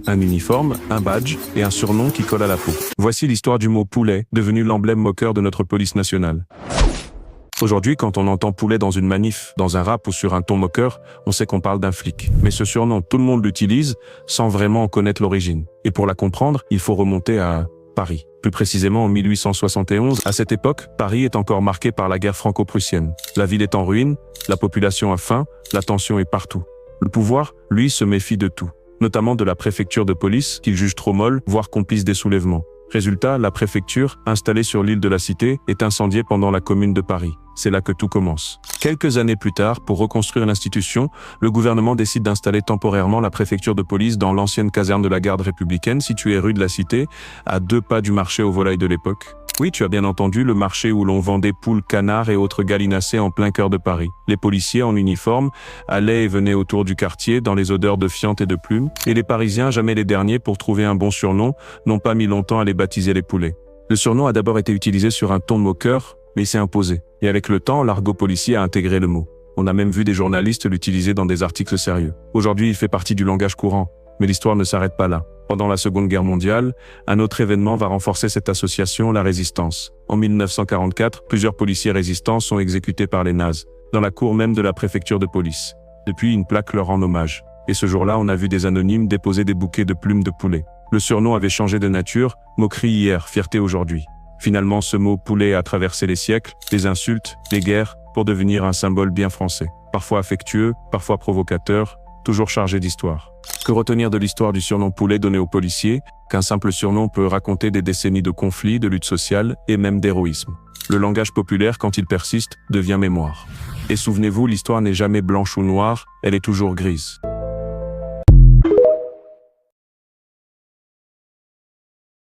Un uniforme, un badge et un surnom qui colle à la peau. Voici l'histoire du mot poulet, devenu l'emblème moqueur de notre police nationale. Aujourd'hui, quand on entend poulet dans une manif, dans un rap ou sur un ton moqueur, on sait qu'on parle d'un flic. Mais ce surnom, tout le monde l'utilise sans vraiment en connaître l'origine. Et pour la comprendre, il faut remonter à Paris. Plus précisément en 1871, à cette époque, Paris est encore marqué par la guerre franco-prussienne. La ville est en ruine, la population a faim, la tension est partout. Le pouvoir, lui, se méfie de tout, notamment de la préfecture de police, qu'il juge trop molle, voire complice des soulèvements. Résultat, la préfecture, installée sur l'île de la Cité, est incendiée pendant la Commune de Paris. C'est là que tout commence. Quelques années plus tard, pour reconstruire l'institution, le gouvernement décide d'installer temporairement la préfecture de police dans l'ancienne caserne de la garde républicaine située rue de la Cité, à 2 pas du marché aux volailles de l'époque. Oui, tu as bien entendu, le marché où l'on vendait poules, canards et autres gallinacés en plein cœur de Paris. Les policiers en uniforme allaient et venaient autour du quartier dans les odeurs de fientes et de plumes, et les Parisiens, jamais les derniers pour trouver un bon surnom, n'ont pas mis longtemps à les baptiser les poulets. Le surnom a d'abord été utilisé sur un ton de moqueur, mais il s'est imposé. Et avec le temps, l'argot policier a intégré le mot. On a même vu des journalistes l'utiliser dans des articles sérieux. Aujourd'hui, il fait partie du langage courant, mais l'histoire ne s'arrête pas là. Pendant la Seconde Guerre mondiale, un autre événement va renforcer cette association, la résistance. En 1944, plusieurs policiers résistants sont exécutés par les nazis, dans la cour même de la préfecture de police. Depuis, une plaque leur rend hommage. Et ce jour-là, on a vu des anonymes déposer des bouquets de plumes de poulet. Le surnom avait changé de nature, moquerie hier, fierté aujourd'hui. Finalement, ce mot poulet a traversé les siècles, les insultes, les guerres, pour devenir un symbole bien français. Parfois affectueux, parfois provocateur, toujours chargé d'histoire. Que retenir de l'histoire du surnom poulet donné aux policiers, qu'un simple surnom peut raconter des décennies de conflits, de lutte sociale et même d'héroïsme. Le langage populaire, quand il persiste, devient mémoire. Et souvenez-vous, l'histoire n'est jamais blanche ou noire, elle est toujours grise.